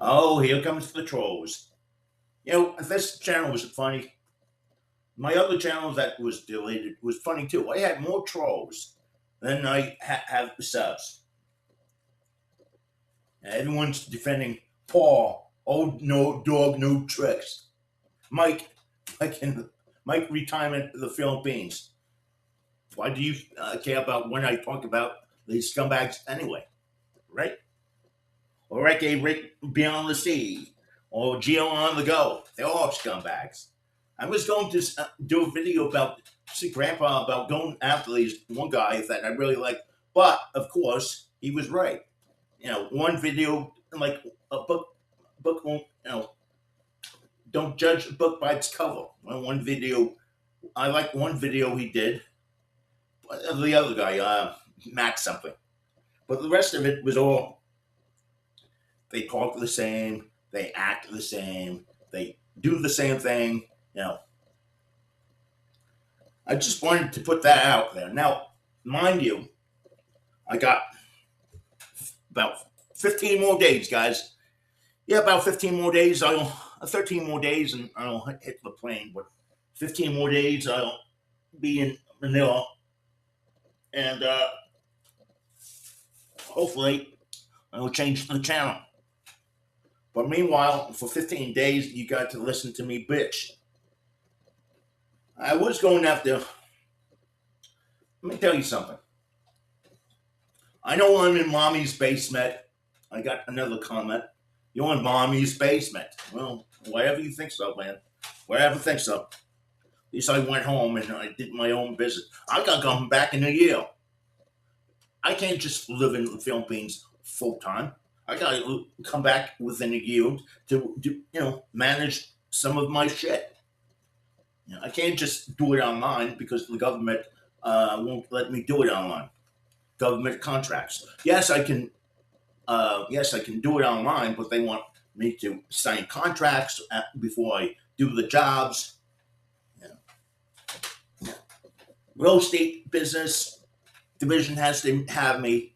Oh, here comes the trolls. This channel was funny. My other channel that was deleted was funny too. I had more trolls than I have subs. Everyone's defending Paul. Oh, no dog, no tricks. Mike, Mike retirement of the Philippines. Why do you care about when I talk about these scumbags anyway? Right? Or Rick Beyond the Sea, or Geo on the Go. They're all scumbags. I was going to do a video about Grandpa about going after these one guy that I really like, but of course he was right. One video like a book won't. Don't judge a book by its cover. One video, I like one video he did. The other guy, Max something, but the rest of it was all. They talk the same. They act the same. They do the same thing. I just wanted to put that out there. Now, mind you, I got about 15 more days, guys. Yeah, about 15 more days. 13 more days, and I'll hit the plane. But 15 more days, I'll be in Manila, and hopefully, I'll change the channel. But meanwhile, for 15 days, you got to listen to me bitch. I was going after. Let me tell you something. I know I'm in mommy's basement. I got another comment. You're in mommy's basement. Well, whatever you think so, man. Whatever think so. At least I went home and I did my own business. I got to come back in a year. I can't just live in the Philippines full time. I got to come back within a year to manage some of my shit. I can't just do it online because the government won't let me do it online. Government contracts. Yes, I can. Yes, I can do it online, but they want me to sign contracts before I do the jobs. Real estate business division has to have me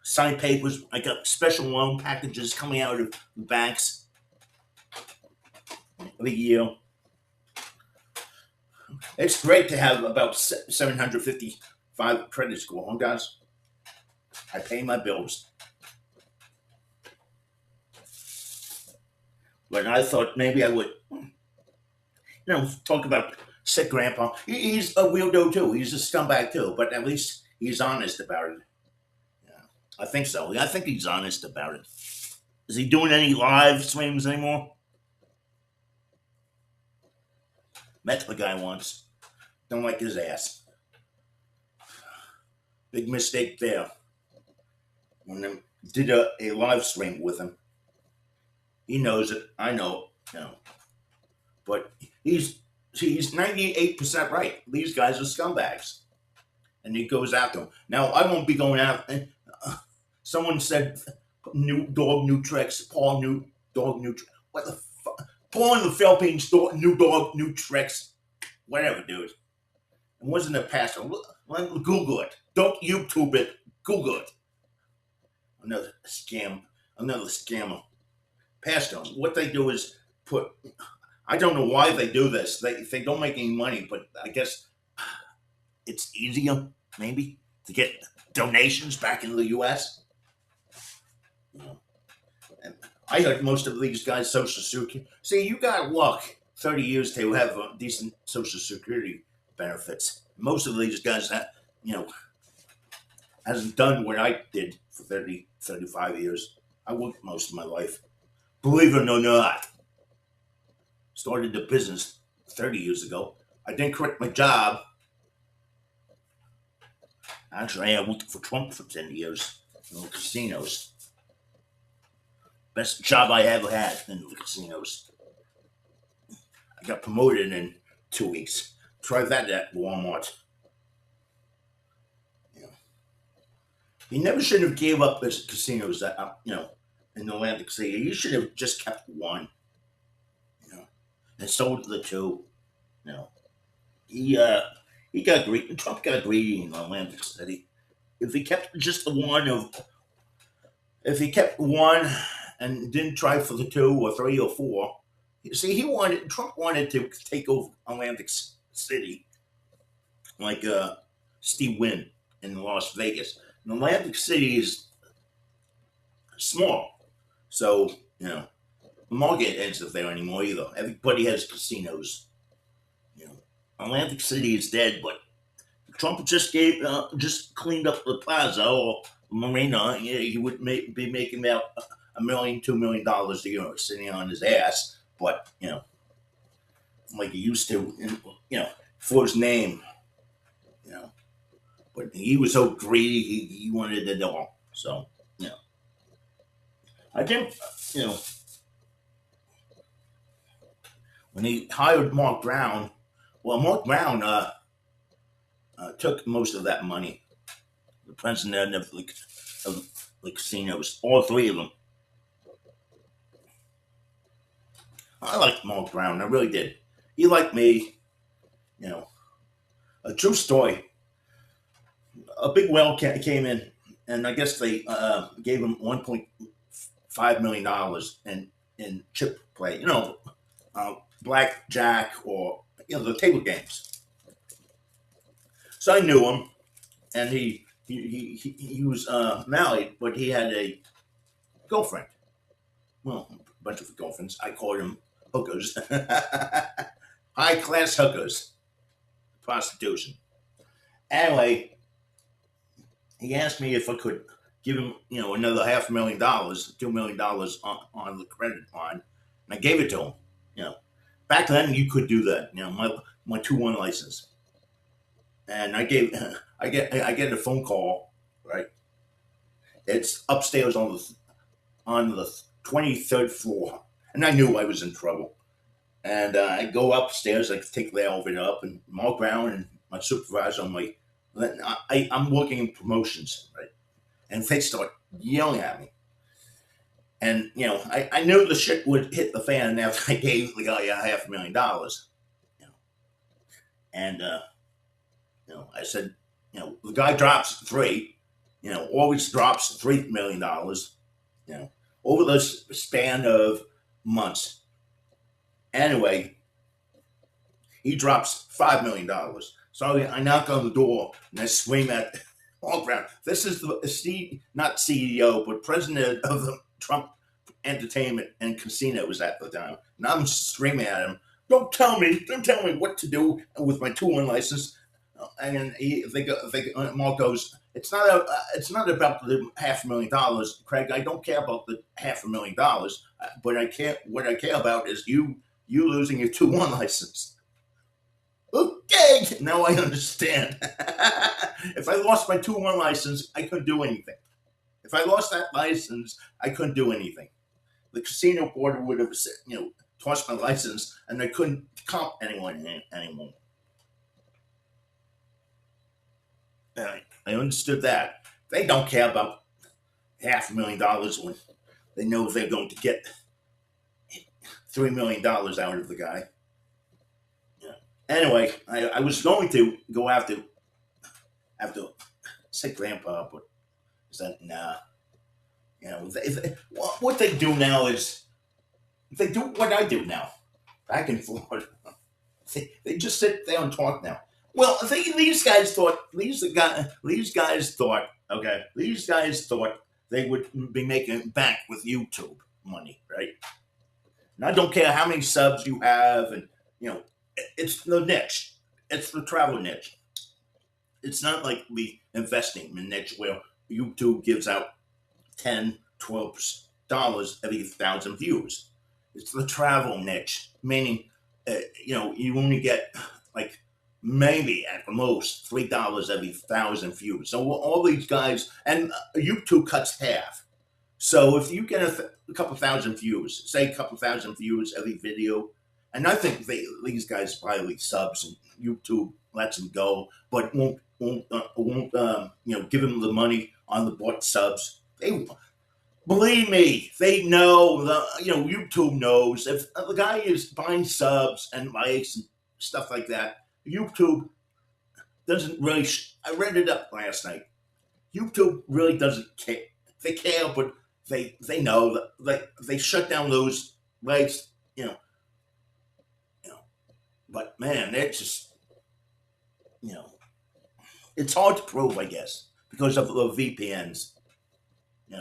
sign papers. I got special loan packages coming out of the banks every year. It's great to have about 755 credit score, huh, guys? I pay my bills. But I thought maybe I would, talk about sick grandpa. He's a weirdo too. He's a scumbag too, but at least he's honest about it. Yeah, I think so. I think he's honest about it. Is he doing any live streams anymore? Met the guy once. Don't like his ass. Big mistake there. When I did a live stream with him. He knows it. I know. But he's 98% right. These guys are scumbags. And he goes after them. Now, I won't be going after. Someone said, new dog, new tricks. Paul, new dog, new tricks. What the fuck? Paul in the Philippines, new dog, new tricks. Whatever, dude. It wasn't a pastor. Google it. Don't YouTube it. Google it. Another scammer. Pastor. What they do is put. I don't know why they do this. They don't make any money, but I guess it's easier, maybe, to get donations back in the U.S. And I heard most of these guys' Social Security. See, you got to work 30 years to have decent Social Security benefits. Most of these guys, hasn't done what I did for 30, 35 years. I worked most of my life. Believe it or not. Started the business 30 years ago. I didn't quit my job. Actually, I worked for Trump for 10 years in the casinos. Best job I ever had in the casinos. I got promoted in 2 weeks. Try that at Walmart. He never should have gave up his casinos that in Atlantic City. He should have just kept one. And sold the two. He got greedy. Trump got greedy in Atlantic City. If he kept just one and didn't try for the 2 or 3 or 4. You see, Trump wanted to take over Atlantic City, like Steve Wynn in Las Vegas. And Atlantic City is small, so the market isn't there anymore either. Everybody has casinos. You know, Atlantic City is dead, but Trump just cleaned up the plaza or marina. He would be making about $1 million, $2 million a year sitting on his ass. But like he used to, for his name, you know. But he was so greedy, he wanted it all. So I think when he hired Mark Brown, well, Mark Brown took most of that money. The president of the casinos, all three of them. I liked Mark Brown. I really did. He liked me. You know, a true story. A big whale came in, and I guess they gave him $1.5 million in chip play. Blackjack or the table games. So I knew him, and he was married, but he had a girlfriend. Well, a bunch of girlfriends. I called him hookers, high class hookers, prostitution. Anyway, he asked me if I could give him, another $500,000, $2 million on the credit line, and I gave it to him. Back then you could do that. My 2-1 license, and I get a phone call. Right, it's upstairs on the 23rd floor, and I knew I was in trouble. And I go upstairs, I take the elevator up, and Mark Brown and my supervisor, I'm working in promotions, right? And they start yelling at me. And, I knew the shit would hit the fan after I gave the guy $500,000. And, I said, the guy drops 3, always drops $3 million, over the span of months. Anyway, he drops $5 million. So I knock on the door and I scream at Mark Brown. This is not CEO, but president of the Trump Entertainment and Casinos at the time. And I'm screaming at him, don't tell me what to do with my 2-1 license. And Mark goes, it's not about the $500,000, Craig. I don't care about the $500,000, but what I care about is you losing your 2-1 license. Okay, now I understand. If I lost my 2-1 license, I couldn't do anything. If I lost that license, I couldn't do anything. The casino board would have, tossed my license, and I couldn't comp anyone anymore. I understood that. They don't care about $500,000 when they know they're going to get $3 million out of the guy. Anyway, I was going to go after say grandpa, but I said nah. What they do now is they do what I do now, back and forth. They just sit there and talk now. Well, I think these guys thought they would be making bank with YouTube money, right? And I don't care how many subs you have, and it's the niche. It's the travel niche. It's not like the investing niche where YouTube gives out $10, $12 every 1,000 views. It's the travel niche, meaning you only get like maybe at the most $3 every 1,000 views. So all these guys, and YouTube cuts half. So if you get a couple thousand views, say a couple thousand views every video, and I think these guys probably subs and YouTube lets them go, but won't give them the money on the bought subs. Believe me, they know YouTube knows if the guy is buying subs and likes and stuff like that. YouTube doesn't really. I read it up last night. YouTube really doesn't care. They care, but they know that they shut down those lights, you know. But man, it's just you know, it's hard to prove, I guess, because of the VPNs.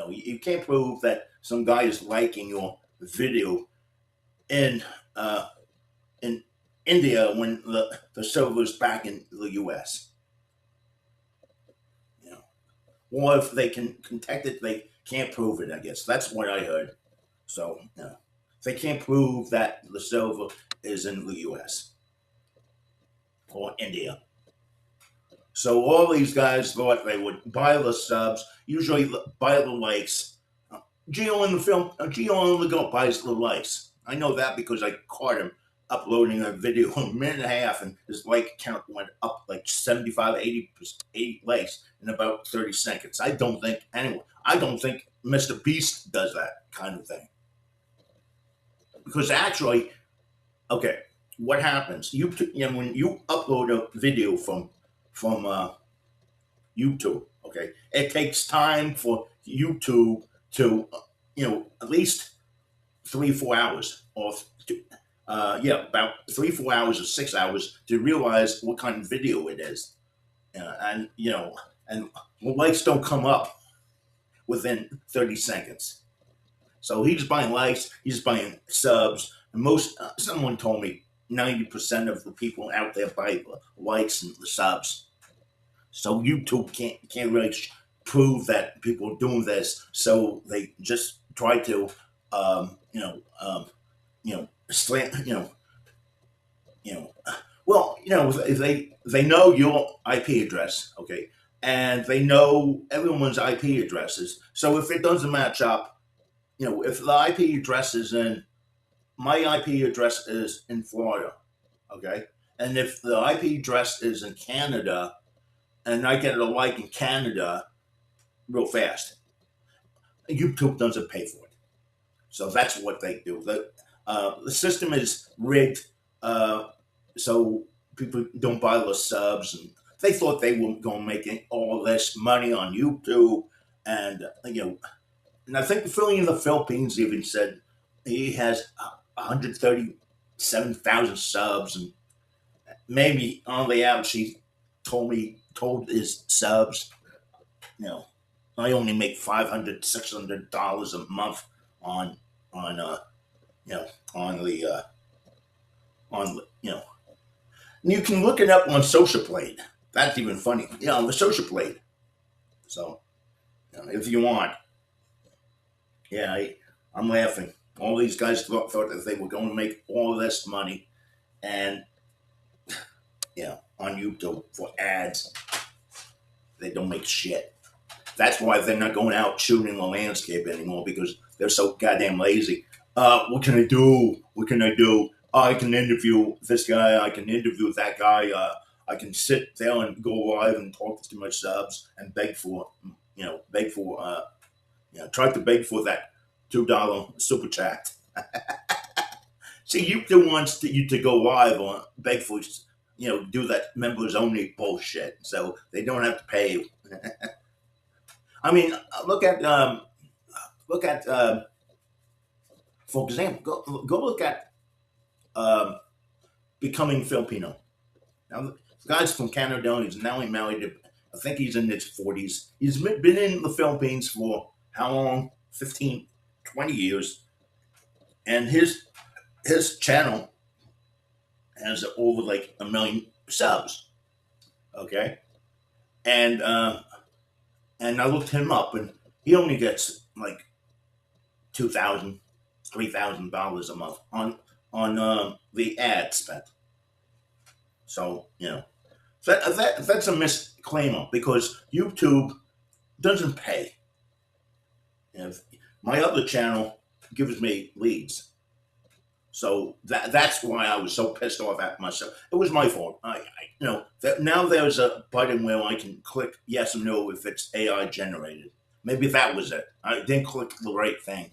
You can't prove that some guy is liking your video in uh, in India when the server's back in the U.S. You know, or if they can detect it, they can't prove it. I guess that's what I heard. So they can't prove that the server is in the U.S. or India. So all these guys thought they would buy the subs, usually buy the likes. Geo in the film, Geo only go buys the likes. I know that because I caught him uploading a video in a minute and a half, and his like count went up like 75, 80 likes in about 30 seconds. I don't think Mr. Beast does that kind of thing. Because actually, okay, what happens? When you upload a video from YouTube, okay, it takes time for YouTube to at least 3 4 hours or about 3 4 hours or 6 hours to realize what kind of video it is, and likes don't come up within 30 seconds. So he's buying likes, he's buying subs, and someone told me 90% of the people out there buy the likes and the subs. So YouTube can't really prove that people are doing this. So they just try to, slant, they know your IP address, okay, and they know everyone's IP addresses. So if it doesn't match up, if the IP address is in my IP address is in Florida, okay, and if the IP address is in Canada, and I get a like in Canada real fast, YouTube doesn't pay for it. So that's what they do. The system is rigged, so people don't buy the subs, and they thought they were going to make all this money on YouTube, and and I think the Philly in the Philippines even said he has 137,000 subs, and maybe on the average he told his subs, I only make $500 $600 a month on on the and you can look it up on Social Blade. That's even funny. On the Social Blade. So if you want, I'm laughing. All these guys thought that they were going to make all this money, and on YouTube for ads, they don't make shit. That's why they're not going out shooting the landscape anymore, because they're so goddamn lazy. What can I do? What can I do? I can interview this guy. I can interview that guy. I can sit there and go live and talk to my subs and try to beg for that $2 super chat. See, YouTube wants you to go live or beg for, do that members only bullshit, so they don't have to pay you. I mean, look at for example, go look at Becoming Filipino. Now, the guy's from Canada. He's now married. I think he's in his 40s. He's been in the Philippines for how long? 15, 20 years. And his channel has over like 1 million subs. Okay? And I looked him up, and he only gets like $2,000, $3,000 a month on the ad spent. So that's a misclaimer, because YouTube doesn't pay. My other channel gives me leads, so that's why I was so pissed off at myself. It was my fault. Now there's a button where I can click yes or no if it's AI generated. Maybe that was it. I didn't click the right thing.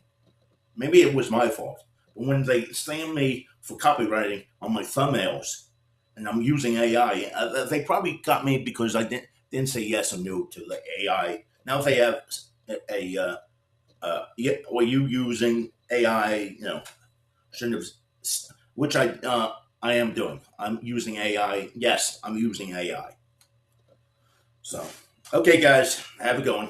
Maybe it was my fault. But when they slam me for copywriting on my thumbnails, and I'm using AI, they probably got me because I didn't say yes or no to the AI. Now they have Yeah, were you using AI? Shouldn't have, which I am doing. I'm using AI. Yes, I'm using AI. So, okay, guys, have a good one.